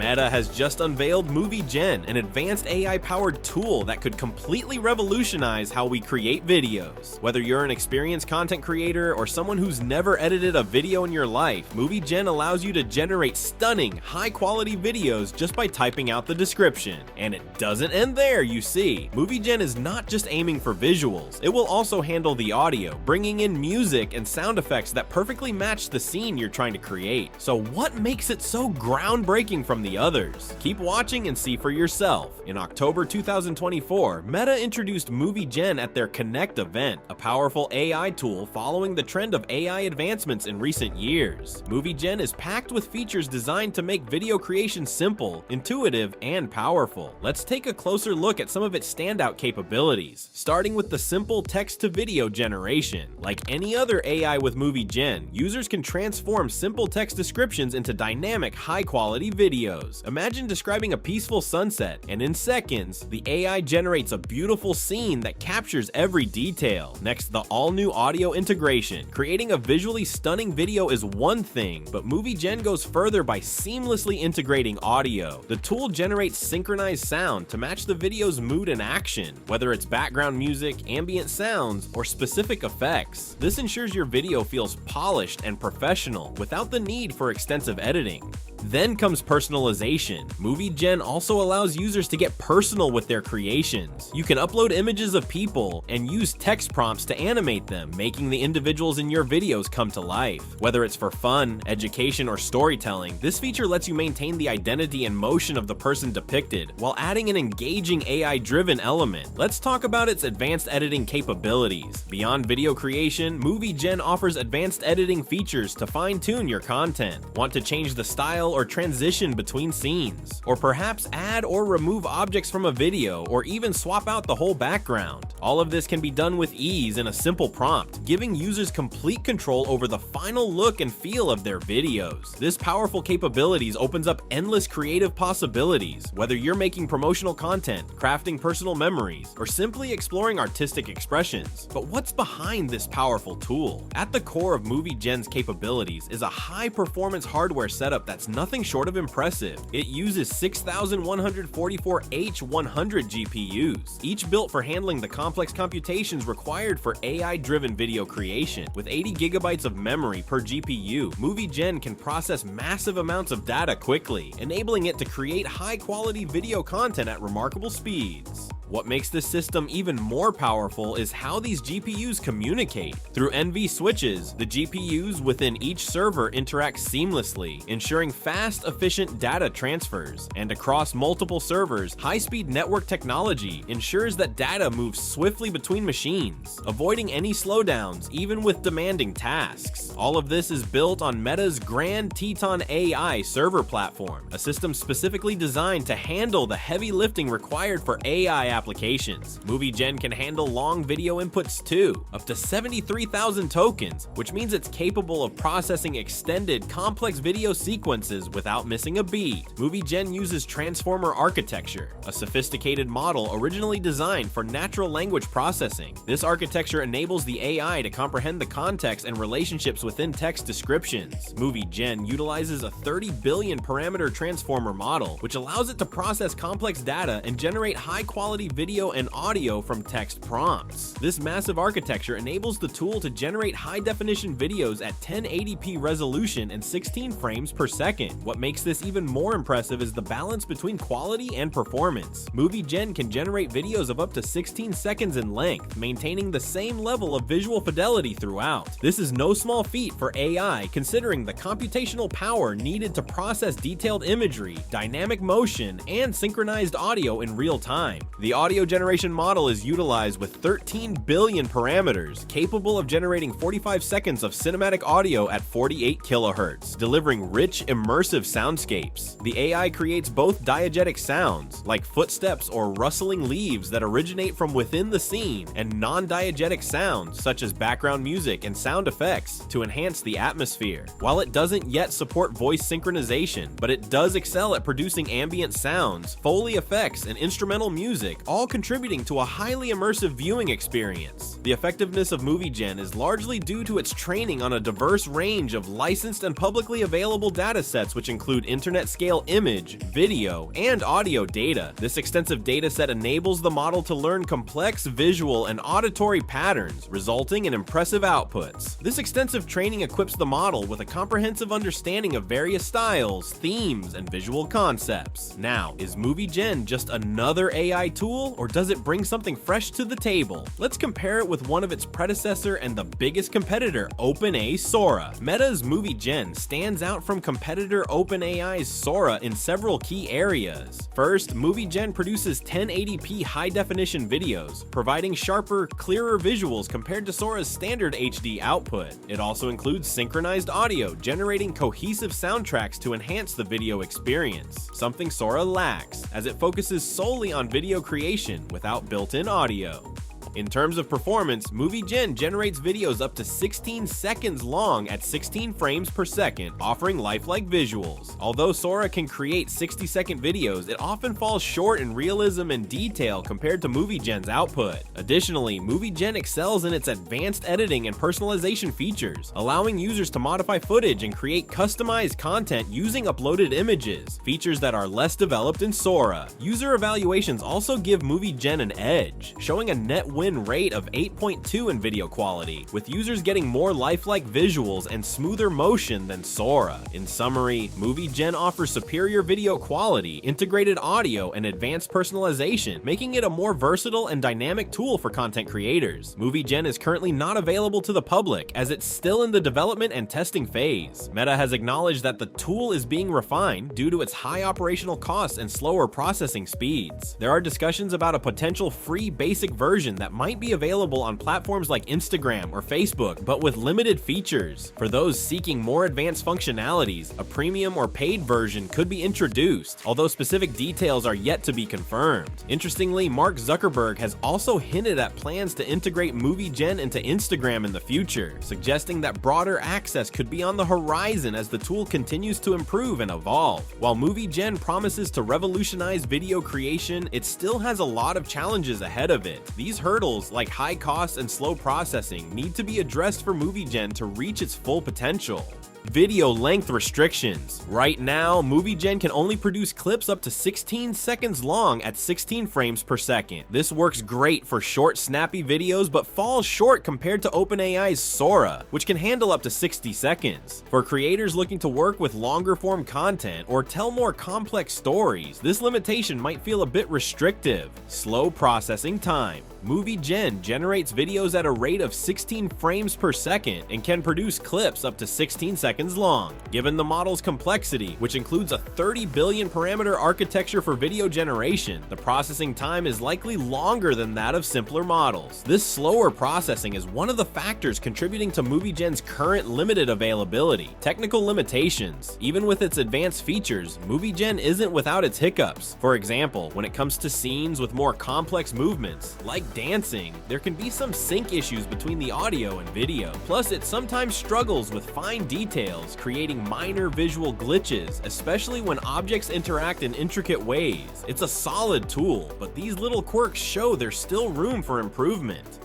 Meta has just unveiled MovieGen, an advanced AI-powered tool that could completely revolutionize how we create videos. Whether you're an experienced content creator or someone who's never edited a video in your life, MovieGen allows you to generate stunning, high-quality videos just by typing out the description. And it doesn't end there, you see. MovieGen is not just aiming for visuals, it will also handle the audio, bringing in music and sound effects that perfectly match the scene you're trying to create. So what makes it so groundbreaking from the others? Keep watching and see for yourself. In October 2024, Meta introduced MovieGen at their Connect event, a powerful AI tool following the trend of AI advancements in recent years. MovieGen is packed with features designed to make video creation simple, intuitive, and powerful. Let's take a closer look at some of its standout capabilities, starting with the simple text-to-video generation. Like any other AI with MovieGen, users can transform simple text descriptions into dynamic, high-quality videos. Imagine describing a peaceful sunset, and in seconds, the AI generates a beautiful scene that captures every detail. Next, the all-new audio integration. Creating a visually stunning video is one thing, but MovieGen goes further by seamlessly integrating audio. The tool generates synchronized sound to match the video's mood and action, whether it's background music, ambient sounds, or specific effects. This ensures your video feels polished and professional without the need for extensive editing. Then comes personalization. MovieGen also allows users to get personal with their creations. You can upload images of people and use text prompts to animate them, making the individuals in your videos come to life. Whether it's for fun, education, or storytelling, this feature lets you maintain the identity and motion of the person depicted, while adding an engaging AI-driven element. Let's talk about its advanced editing capabilities. Beyond video creation, MovieGen offers advanced editing features to fine-tune your content. Want to change the style or transition between scenes, or perhaps add or remove objects from a video, or even swap out the whole background. All of this can be done with ease in a simple prompt, giving users complete control over the final look and feel of their videos. This powerful capabilities opens up endless creative possibilities, whether you're making promotional content, crafting personal memories, or simply exploring artistic expressions. But what's behind this powerful tool? At the core of MovieGen's capabilities is a high-performance hardware setup that's nothing short of impressive. It uses 6,144 H100 GPUs, each built for handling the complex computations required for AI-driven video creation. With 80 gigabytes of memory per GPU, MovieGen can process massive amounts of data quickly, enabling it to create high-quality video content at remarkable speeds. What makes this system even more powerful is how these GPUs communicate. Through NV switches, the GPUs within each server interact seamlessly, ensuring fast, efficient data transfers. And across multiple servers, high-speed network technology ensures that data moves swiftly between machines, avoiding any slowdowns, even with demanding tasks. All of this is built on Meta's Grand Teton AI server platform, a system specifically designed to handle the heavy lifting required for AI applications. MovieGen can handle long video inputs too, up to 73,000 tokens, which means it's capable of processing extended, complex video sequences without missing a beat. MovieGen uses transformer architecture, a sophisticated model originally designed for natural language processing. This architecture enables the AI to comprehend the context and relationships within text descriptions. MovieGen utilizes a 30 billion parameter transformer model, which allows it to process complex data and generate high-quality video and audio from text prompts. This massive architecture enables the tool to generate high-definition videos at 1080p resolution and 16 frames per second. What makes this even more impressive is the balance between quality and performance. MovieGen can generate videos of up to 16 seconds in length, maintaining the same level of visual fidelity throughout. This is no small feat for AI, considering the computational power needed to process detailed imagery, dynamic motion, and synchronized audio in real time. The audio generation model is utilized with 13 billion parameters, capable of generating 45 seconds of cinematic audio at 48 kHz, delivering rich, immersive soundscapes. The AI creates both diegetic sounds, like footsteps or rustling leaves that originate from within the scene, and non-diegetic sounds, such as background music and sound effects, to enhance the atmosphere. While it doesn't yet support voice synchronization, but it does excel at producing ambient sounds, Foley effects, and instrumental music, all contributing to a highly immersive viewing experience. The effectiveness of MovieGen is largely due to its training on a diverse range of licensed and publicly available datasets, which include internet-scale image, video, and audio data. This extensive dataset enables the model to learn complex visual and auditory patterns, resulting in impressive outputs. This extensive training equips the model with a comprehensive understanding of various styles, themes, and visual concepts. Now, is MovieGen just another AI tool, or does it bring something fresh to the table? Let's compare it with one of its predecessor and the biggest competitor, OpenAI's Sora. Meta's MovieGen stands out from competitor OpenAI's Sora in several key areas. First, MovieGen produces 1080p high-definition videos, providing sharper, clearer visuals compared to Sora's standard HD output. It also includes synchronized audio, generating cohesive soundtracks to enhance the video experience, something Sora lacks, as it focuses solely on video creation without built-in audio. In terms of performance, MovieGen generates videos up to 16 seconds long at 16 frames per second, offering lifelike visuals. Although Sora can create 60-second videos, it often falls short in realism and detail compared to MovieGen's output. Additionally, MovieGen excels in its advanced editing and personalization features, allowing users to modify footage and create customized content using uploaded images, features that are less developed in Sora. User evaluations also give MovieGen an edge, showing a net win rate of 8.2 in video quality, with users getting more lifelike visuals and smoother motion than Sora. In summary, MovieGen offers superior video quality, integrated audio, and advanced personalization, making it a more versatile and dynamic tool for content creators. MovieGen is currently not available to the public, as it's still in the development and testing phase. Meta has acknowledged that the tool is being refined due to its high operational costs and slower processing speeds. There are discussions about a potential free basic version that might be available on platforms like Instagram or Facebook, but with limited features. For those seeking more advanced functionalities, a premium or paid version could be introduced, although specific details are yet to be confirmed. Interestingly, Mark Zuckerberg has also hinted at plans to integrate MovieGen into Instagram in the future, suggesting that broader access could be on the horizon as the tool continues to improve and evolve. While MovieGen promises to revolutionize video creation, it still has a lot of challenges ahead of it. These hurdles, like high costs and slow processing, need to be addressed for MovieGen to reach its full potential. Video length restrictions. Right now, MovieGen can only produce clips up to 16 seconds long at 16 frames per second. This works great for short, snappy videos, but falls short compared to OpenAI's Sora, which can handle up to 60 seconds. For creators looking to work with longer form content or tell more complex stories, this limitation might feel a bit restrictive. Slow processing time. MovieGen generates videos at a rate of 16 frames per second and can produce clips up to 16 seconds long. Given the model's complexity, which includes a 30 billion parameter architecture for video generation, the processing time is likely longer than that of simpler models. This slower processing is one of the factors contributing to MovieGen's current limited availability. Technical limitations. Even with its advanced features, MovieGen isn't without its hiccups. For example, when it comes to scenes with more complex movements, like dancing, there can be some sync issues between the audio and video. Plus, it sometimes struggles with fine details, creating minor visual glitches, especially when objects interact in intricate ways. It's a solid tool, but these little quirks show there's still room for improvement.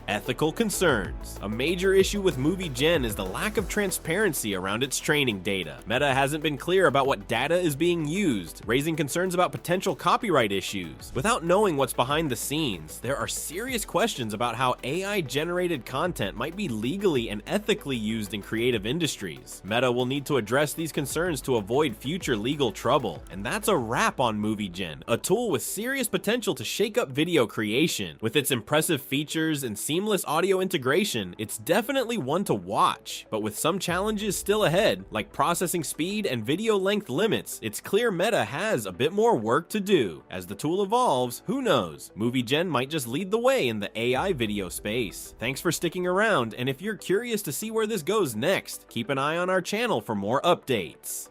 Ethical concerns. A major issue with MovieGen is the lack of transparency around its training data. Meta hasn't been clear about what data is being used, raising concerns about potential copyright issues. Without knowing what's behind the scenes, there are serious questions about how AI-generated content might be legally and ethically used in creative industries. Meta will need to address these concerns to avoid future legal trouble. And that's a wrap on MovieGen, a tool with serious potential to shake up video creation. With its impressive features and seamless audio integration, it's definitely one to watch. But with some challenges still ahead, like processing speed and video length limits, it's clear Meta has a bit more work to do. As the tool evolves, who knows? MovieGen might just lead the way in the AI video space. Thanks for sticking around, and if you're curious to see where this goes next, keep an eye on our channel for more updates.